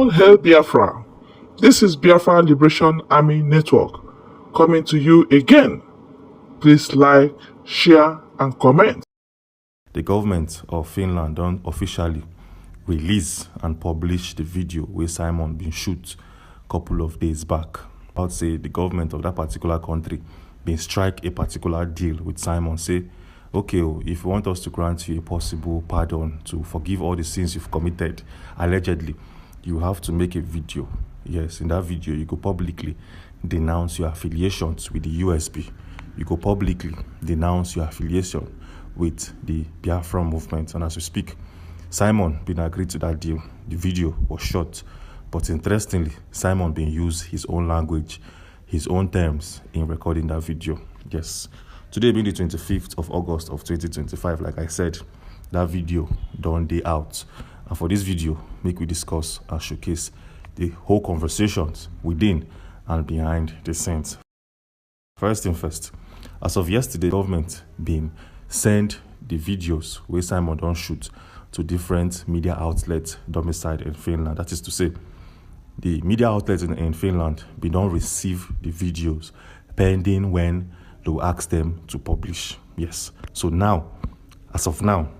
All hail Biafra. This is Biafra Liberation Army Network coming to you again. Please like, share, and comment. The government of Finland don't officially release and publish the video where Simon been shoot a couple of days back. I would say the government of that particular country been strike a particular deal with Simon, say, okay, if you want us to grant you a possible pardon to forgive all the sins you've committed, allegedly, you have to make a video. Yes, in that video, you go publicly denounce your affiliations with the USB. You go publicly denounce your affiliation with the Biafra movement. And as we speak, Simon been agreed to that deal. The video was shot. But interestingly, Simon been used his own language, his own terms in recording that video. Yes. Today being the 25th of August of 2025, like I said, that video done day out. And for this video, make we discuss and showcase the whole conversations within and behind the scenes. First thing first, as of yesterday, government been send the videos where Simon don't shoot to different media outlets domiciled in Finland. That is to say, the media outlets in Finland be don't receive the videos pending when they will ask them to publish. Yes. So now, as of now,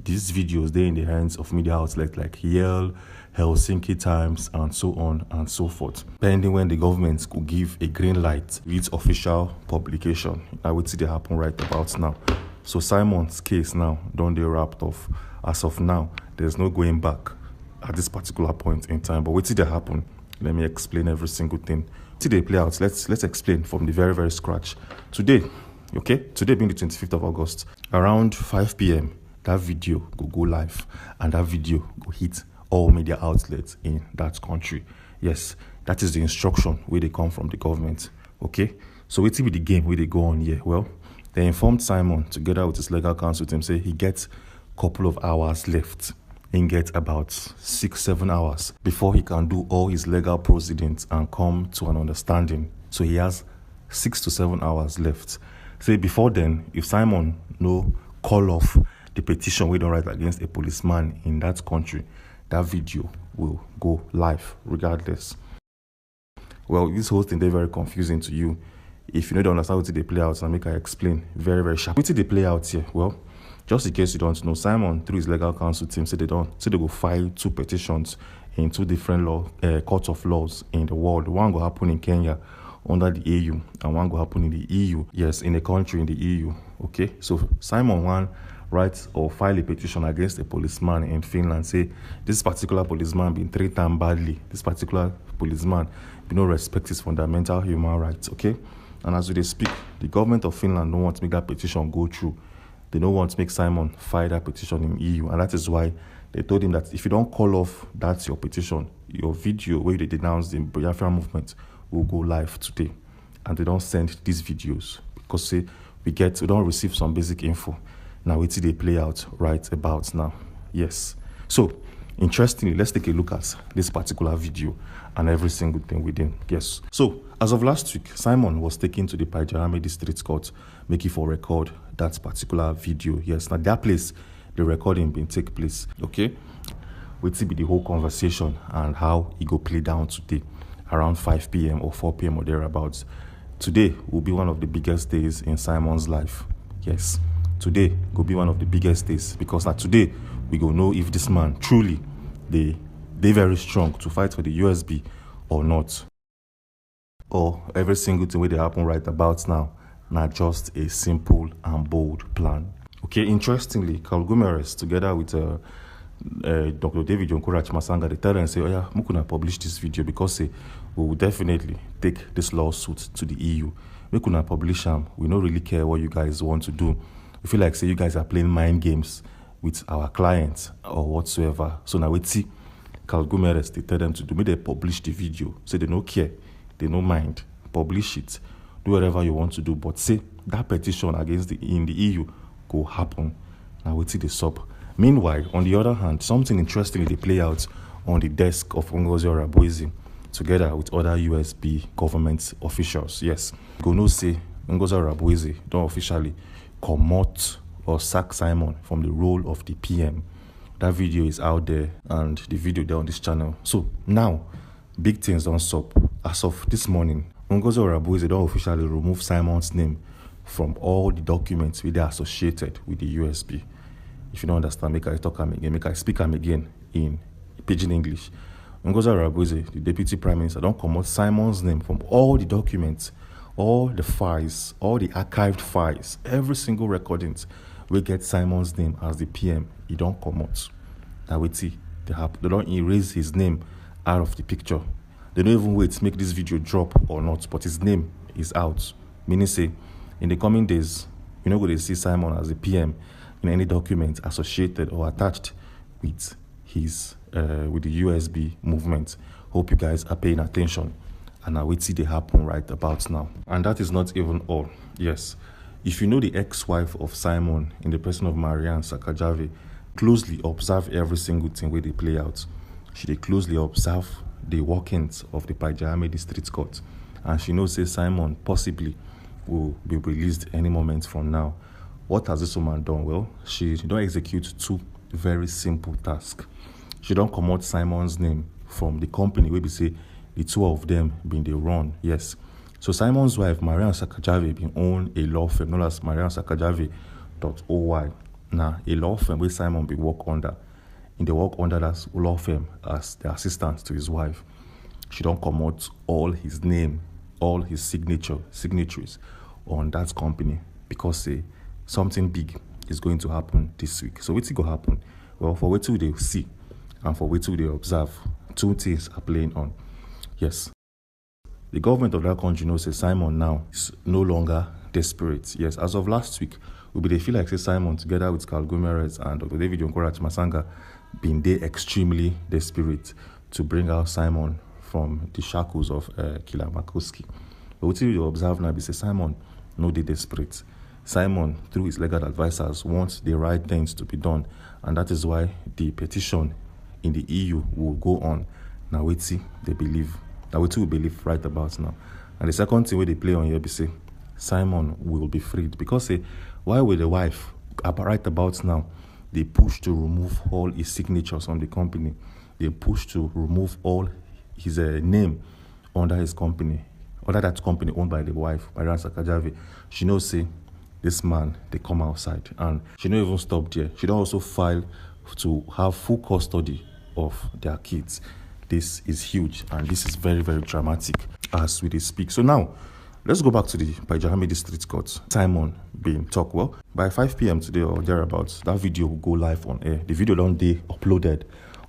these videos, they're in the hands of media outlets like Yale, Helsinki Times, and so on and so forth. Pending when the government could give a green light with official publication. I would see they happen right about now. So Simon's case now, don't they wrapped off. As of now, there's no going back at this particular point in time. But what did they happen? Let me explain every single thing. Till they play out, let's explain from the very, very scratch. Today being the 25th of August, around 5 p.m., that video go live, and that video go hit all media outlets in that country. Yes, that is the instruction where they come from the government. Okay, so what's be the game where they go on here? Well, they informed Simon together with his legal counsel to him, say he gets a couple of hours left. He gets about 6-7 hours before he can do all his legal proceedings and come to an understanding. So he has 6 to 7 hours left. Say before then, if Simon no call off the petition we don't write against a policeman in that country, that video will go live regardless. Well, this whole thing, they're very confusing to you. If you don't understand what they play out, and make I explain very, very sharp. What did they play out here? Well, just in case you don't know, Simon, through his legal counsel team, said they will file 2 petitions in 2 different courts of laws in the world. One will happen in Kenya under the AU, and one will happen in the EU. Yes, in a country in the EU. Okay, so Simon one writes or file a petition against a policeman in Finland. Say this particular policeman been treated badly. This particular policeman no respect his fundamental human rights. Okay, and as we speak, the government of Finland don't want to make that petition go through. They don't want to make Simon file that petition in EU. And that is why they told him that if you don't call off that's your petition, your video where they denounce the Biafra movement will go live today. And they don't send these videos because say we don't receive some basic info. Now wait till they play out right about now. Yes. So interestingly, let's take a look at this particular video and every single thing within. Yes. So as of last week, Simon was taken to the Paijarame District Court, making for record that particular video. Yes. Now that place, the recording been take place. Okay. Wait till be the whole conversation and how it go play down today around 5 p.m. or 4 p.m. or thereabouts. Today will be one of the biggest days in Simon's life. Yes. Today will be one of the biggest days because now today we go know if this man truly they very strong to fight for the USB or not. Or every single thing where they happen right about now, not just a simple and bold plan. Okay, interestingly, Carl Gumeres together with Dr. David Jonkorach Masanga, they tell them say, oh yeah, we could not publish this video because we will definitely take this lawsuit to the EU. We could not publish them. We don't really care what you guys want to do. We feel like say you guys are playing mind games with our clients or whatsoever. So now we see Carl Gumeres, they tell them to do. Maybe they publish the video. Say they don't care. They don't mind. Publish it. Do whatever you want to do. But say that petition against in the EU go happen. Now we see the sub. Meanwhile, on the other hand, something interesting they play out on the desk of Ngozi Orabuizi together with other USB government officials. Yes. Go no say Ngozi Orabuizi don't officially come out or sack Simon from the role of the PM. That video is out there, and the video there on this channel. So now, big things don't stop. As of this morning, Ngozi Orabueze don't officially remove Simon's name from all the documents with associated with the USB. If you don't understand, make I talk am again, make I speak am again in pidgin English. Ngozi Orabueze, the Deputy Prime Minister, don't come out Simon's name from all the documents, all the files, all the archived files, every single recordings will get Simon's name as the PM. He don't come out. Now wait see, they don't erase his name out of the picture. They don't even wait to make this video drop or not, but his name is out. Meaning say, in the coming days, you're not going to see Simon as the PM in any document associated or attached with his with the USB movement. Hope you guys are paying attention, and I will see they happen right about now. And that is not even all. Yes, if you know the ex-wife of Simon in the person of Marianne Sakajave, closely observe every single thing where they play out. She dey closely observe the workings of the Pajame District Court, and she knows say Simon possibly will be released any moment from now. What has this woman done? Well, she don't execute two very simple tasks. She don't come out Simon's name from the company where we say the two of them been they run. Yes. So Simon's wife, Marianne Sakajave, been own a law firm known as Marianne Sakajave.oy. Now, a law firm where Simon be work under. In the work under that law firm as the assistant to his wife. She don't come out all his name, all his signatories on that company, because something big is going to happen this week. So what's going to happen? Well, for wait till they see and for wait till they observe, two things are playing on. Yes, the government of that country knows that Simon now is no longer desperate. Yes, as of last week, they feel like say Simon together with Carl Gomerez and Dr. David Yonkorach Masanga been they extremely desperate to bring out Simon from the shackles of Killer Makoski. But what you observe now is say Simon no they desperate. Simon, through his legal advisors, wants the right things to be done, and that is why the petition in the EU will go on. Now wait see they believe. Now wait till we believe right about now. And the second thing where they play on here be say Simon will be freed, because why will the wife right about now? They push to remove all his signatures on the company. They push to remove all his name under his company, under that company owned by the wife, Marianne Sakajave. She knows say this man they come outside, and she don't even stop there. She don't also file to have full custody of their kids. This is huge, and this is very, very dramatic as we speak. So now, let's go back to the Pajame District Court. Simon being talk. Well, by 5 p.m. today or thereabouts, that video will go live on air. The video don't they uploaded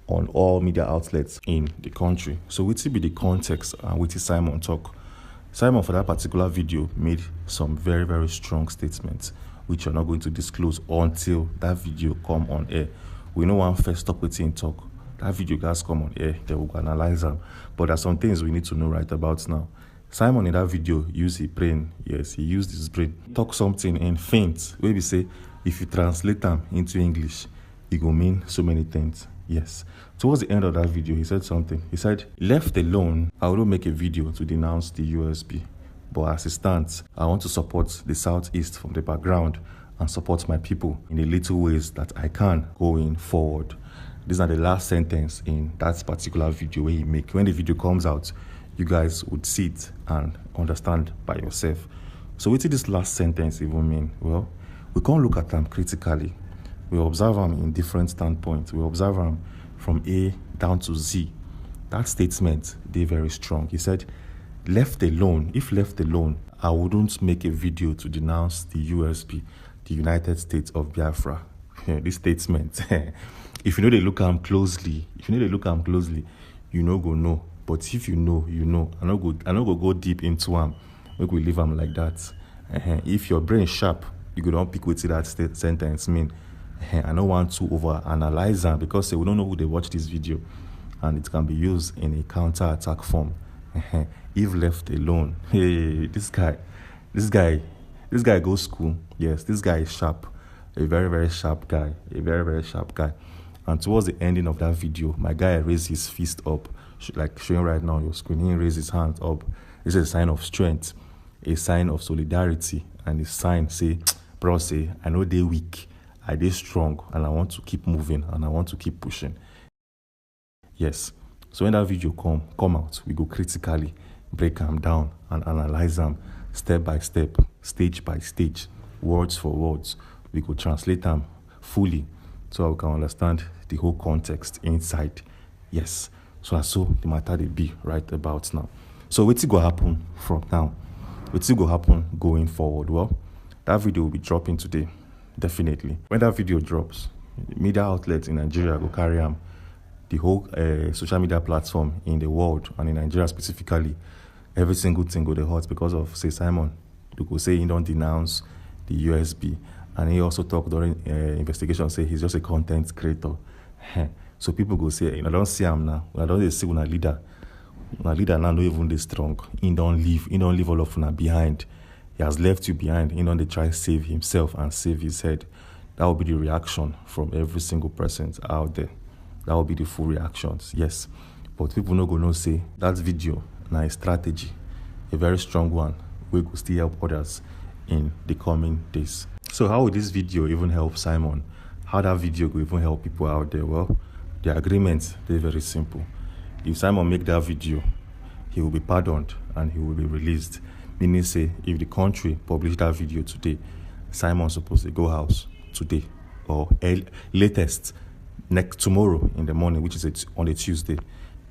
on all media outlets in the country. So what will be the context and what is Simon talk? Simon for that particular video made some very, very strong statements, which you're not going to disclose until that video come on air. We know one first stop with him talk. That video guys come on air, they will analyze them. But there's some things we need to know right about now. Simon in that video used his brain. Yes, he used his brain. Talk something in faint. Where we say, if you translate them into English, it will mean so many things. Yes. Towards the end of that video, he said something. He said, left alone, I will make a video to denounce the USB. But as it stands, I want to support the Southeast from the background and support my people in the little ways that I can going forward. These are the last sentence in that particular video where he make. When the video comes out, you guys would see it and understand by yourself. So what did this last sentence even mean? Well, we can't look at them critically. We observe them in different standpoints. We observe them from A down to Z. That statement, they're very strong. He said, left alone, if left alone, I wouldn't make a video to denounce the USB, the United States of Biafra. This statement, if you know they look at them closely, you know go know. But if you know, you know. I no go deep into them. Make we leave them like that. If your brain sharp, you go don't pick what that sentence mean. I don't want to over-analyze them because we don't know who they watch this video, and it can be used in a counter-attack form. If left alone, hey, this guy goes school. Yes, this guy is sharp. A very, very sharp guy. And towards the ending of that video, my guy raised his fist up, like showing right now on your screen. He raised his hand up. This is a sign of strength, a sign of solidarity, and a sign say, bro, say, I know they weak. I dey strong and I want to keep moving and I want to keep pushing. Yes. So when that video come out, we go critically break them down and analyze them step by step, stage by stage, words for words. We go translate them fully so we can understand the whole context inside. Yes. So that's so the matter they be right about now. So what's going to happen from now? What's going to happen going forward? Well, that video will be dropping today, definitely. When that video drops, media outlets in Nigeria go carry the whole social media platform in the world and in Nigeria specifically. Every single thing go the hot because of, say, Simon. They go say he don't denounce the USB. And he also talk during investigation, say he's just a content creator. So people go say, I don't see him now. I don't see una leader. Una leader now not even this strong. He don't leave all of una behind. He has left you behind. He don't try to save himself and save his head. That will be the reaction from every single person out there. That will be the full reactions, yes. But people no go no say that video na a strategy, a very strong one. We could still help others in the coming days. So how will this video even help Simon? How that video will even help people out there? Well, the agreement is very simple. If Simon make that video, he will be pardoned and he will be released. Meaning say, if the country publish that video today, Simon supposed to go house today or latest tomorrow in the morning, which is on a Tuesday.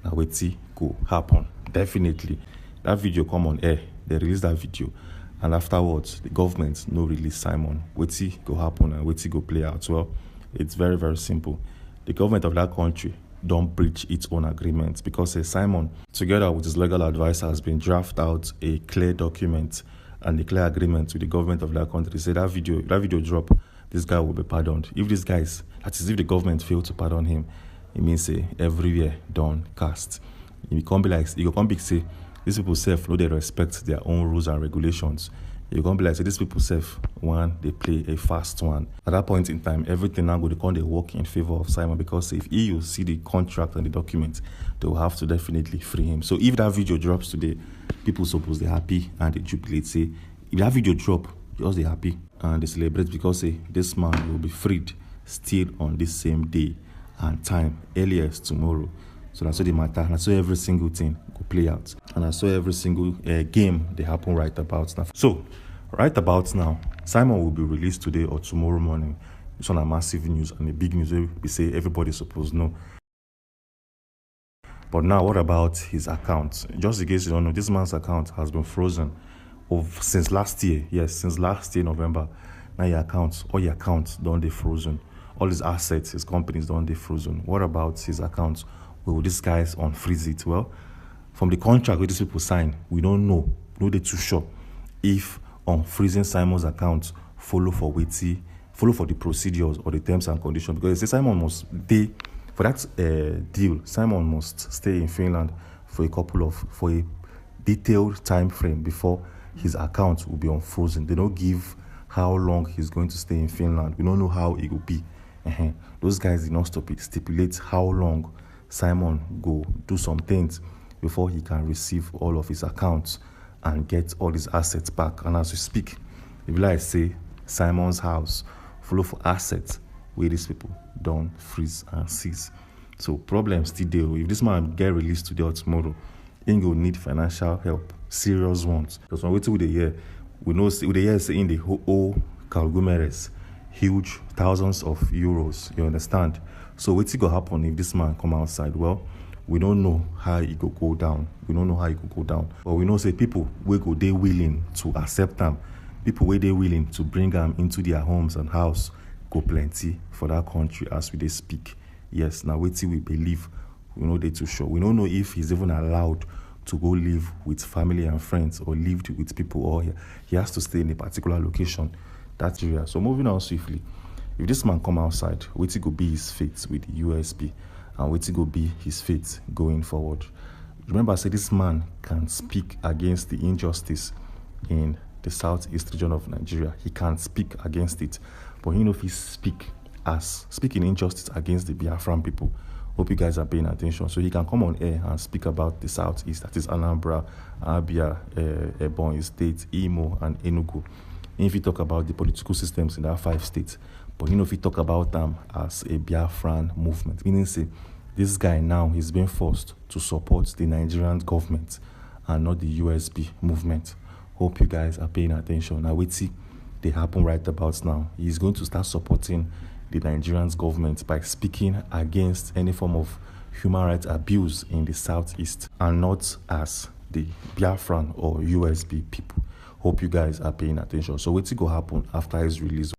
Now wetin go happen? Definitely, that video come on air. They release that video, and afterwards, the government no release Simon. Wetin go happen and wetin go play out? Well, it's very, very simple. The government of that country don't breach its own agreement because Simon, together with his legal advisor, has been draft out a clear document and a clear agreement with the government of that country. Say that video drop, this guy will be pardoned. If this guy's, that is, if the government failed to pardon him, it means say everywhere done cast. You can't be like, you can't be say these people self know they respect their own rules and regulations. You can't be like say these people self one they play a fast one. At that point in time, everything now they can't work in favor of Simon because if EU see the contract and the document, they will have to definitely free him. So if that video drops today, people suppose they're happy and they jubilate. Say if that video drop, just they happy and they celebrate because this man will be freed still on this same day and time, earliest tomorrow. So that's all the matter. And that's how every single thing go play out. And that's how every single game they happen right about now. So right about now, Simon will be released today or tomorrow morning. It's on a massive news and a big news we say everybody supposed know. But now what about his account? Just in case you don't know, this man's account has been frozen since last year. Yes, since last year, November. Now all your accounts don't they frozen. All his assets, his companies don't they frozen. What about his accounts? Will these guys unfreeze it? Well, from the contract with these people sign, we don't know. No, they're too sure if unfreezing Simon's account follow for the procedures or the terms and conditions. Because they say Simon must for that deal, Simon must stay in Finland for a detailed time frame before his account will be unfrozen. They don't give how long he's going to stay in Finland. We don't know how it will be. Those guys did not stipulate how long Simon go do some things before he can receive all of his accounts and get all his assets back. And as we speak, if I say Simon's house full of assets where these people don't freeze and seize. So problems still there. If this man get released today or tomorrow, he will need financial help, serious ones. Because when we do the year, we know the year is in the whole Calgumeres, huge thousands of euros. You understand? So what's going to happen if this man come outside? Well, we don't know how it could go down. But we know say people will go they willing to accept them. People where they willing to bring them into their homes and house go plenty for that country as we they speak. Yes, now wait till we believe. We know they too sure. We don't know if he's even allowed to go live with family and friends or live with people, or he has to stay in a particular location, that area. So moving on swiftly, if this man come outside, wait till go be his fate with the USB and wait till go be his fate going forward. Remember, I said this man can speak against the injustice in the southeast region of Nigeria. He can speak against it, but you know if he speaking injustice against the Biafran people. Hope you guys are paying attention. So he can come on air and speak about the southeast, that is Anambra, Abia, Ebonyi State, Imo, and Enugu. If you talk about the political systems in that 5 states, But if you talk about them as a Biafran movement, meaning say this guy now is being forced to support the Nigerian government and not the USB movement. Hope you guys are paying attention. Now wait see they happen right about now. He's going to start supporting the Nigerian government by speaking against any form of human rights abuse in the southeast and not as the Biafran or USB people. Hope you guys are paying attention. So what's going to happen after his release?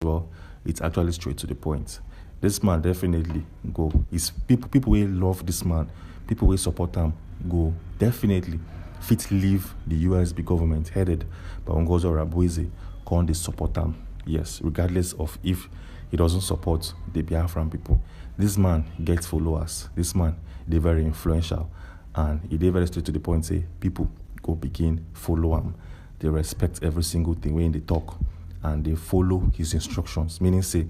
Well, it's actually straight to the point. This man definitely go. It's people will love this man. People will support him. Go definitely fit leave the USB government headed by Ngozi Rabuize. Can they support him? Yes, regardless of if he doesn't support the Biafran people. This man gets followers. This man, they're very influential. And he did very straight to the point, say, people go begin follow him. They respect every single thing when they talk. And they follow his instructions. Meaning, say,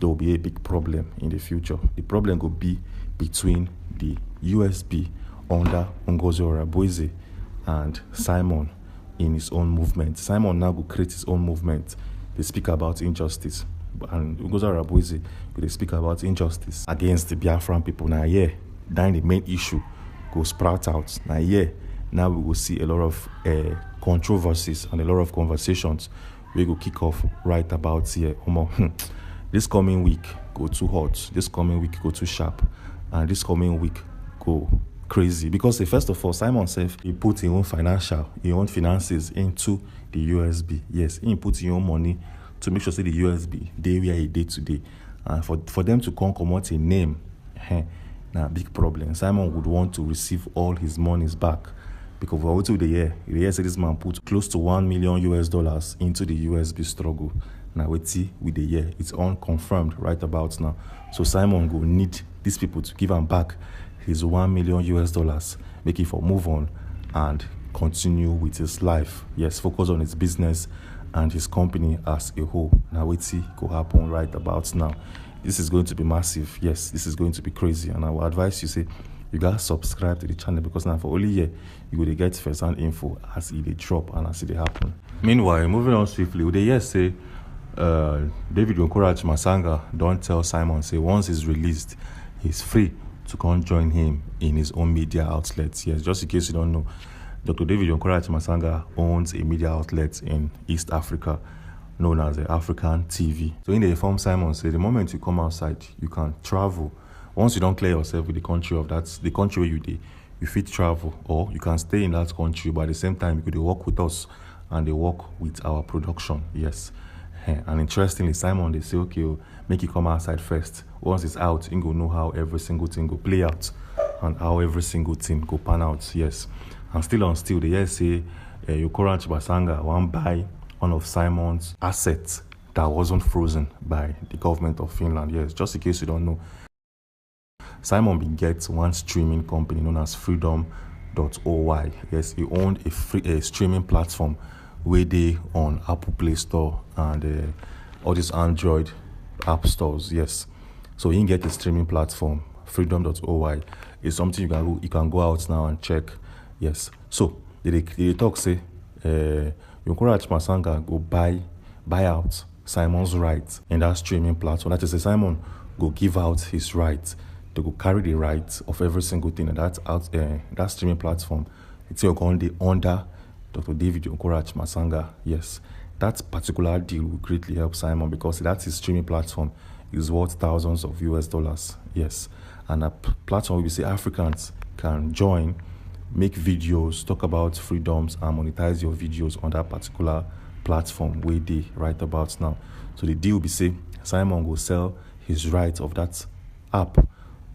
there will be a big problem in the future. The problem will be between the USB under Ngozi Rabuize and Simon in his own movement. Simon now will create his own movement. They speak about injustice. And Ngozi Rabuize will speak about injustice against the Biafran people. Now, then the main issue go sprout out. Now we will see a lot of controversies and a lot of conversations. We will kick off right about here. This coming week go too hot. This coming week go too sharp. And this coming week go crazy. Because first of all, Simon said he put his own finances into the USB. Yes, he put his own money to make sure say the USB they where he did today. And for them to come out a name, now big problem. Simon would want to receive all his monies back. Because for the year said this man put close to $1 million into the USB struggle. Now we see with the year, it's unconfirmed right about now. So Simon will need these people to give him back his $1 million, make it for move on and continue with his life. Yes, focus on his business and his company as a whole. Now we see go happen right about now. This is going to be massive. Yes, this is going to be crazy. And I will advise you, say, you guys subscribe to the channel because now for only here, you will get first-hand info as they drop and as they happen. Meanwhile, moving on swiftly, they say David Onkorach Masanga don't tell Simon, say once he's released, he's free to come join him in his own media outlets. Yes, just in case you don't know, Dr. David Onkorach Masanga owns a media outlet in East Africa known as the African TV. So in the inform Simon, say the moment you come outside, you can travel. Once you don't clear yourself with the country where you fit travel, or you can stay in that country, but at the same time, you could work with us and they work with our production. Yes. And interestingly, Simon, they say, okay, make it come outside first. Once it's out, you go know how every single thing go play out and how every single thing go pan out. Yes. And still, they say, Onkorach Masanga won't buy one of Simon's assets that wasn't frozen by the government of Finland. Yes, just in case you don't know, Simon begets one streaming company known as Freedom.oy. Yes, he owned a streaming platform where they on Apple Play Store and all these Android app stores. Yes, so he can get a streaming platform. Freedom.oy is something you can go out now and check. Yes, so they talk say Onkorach Masanga go buy out Simon's rights in that streaming platform. That is, say Simon go give out his rights. They go carry the rights of every single thing that streaming platform. It's under Dr. David Onkorach Masanga. Yes, that particular deal will greatly help Simon because that's his streaming platform is worth thousands of US dollars. Yes, and a platform where we say Africans can join, make videos, talk about freedoms, and monetize your videos on that particular platform where they right about now. So the deal will be say Simon will sell his rights of that app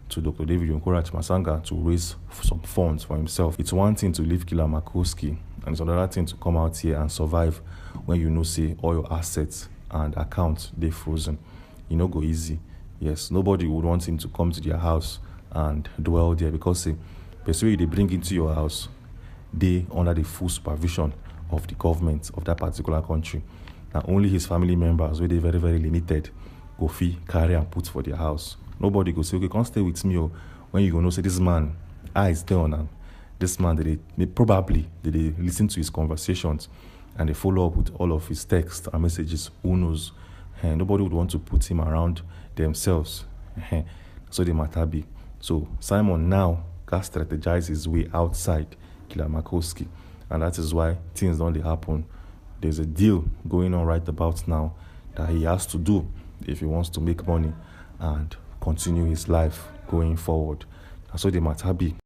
to Dr. David Onkorach Masanga to raise some funds for himself. It's one thing to leave Killer Makowski, and it's another thing to come out here and survive when you know, say, all your assets and accounts, they frozen. You know, go easy. Yes, nobody would want him to come to their house and dwell there because, say, the way they bring into your house, they under the full supervision of the government of that particular country. Now, only his family members, where they very, very limited, go fee, carry and put for their house. Nobody go say, okay, come stay with me. Or when you go know, say, this man, eyes down, and this man, they probably listen to his conversations and they follow up with all of his texts and messages. Who knows? Nobody would want to put him around themselves. So the matter be. So Simon now can strategize his way outside Kilamakowski, and that is why things don't happen. There's a deal going on right about now that he has to do if he wants to make money and continue his life going forward. And so the matter be.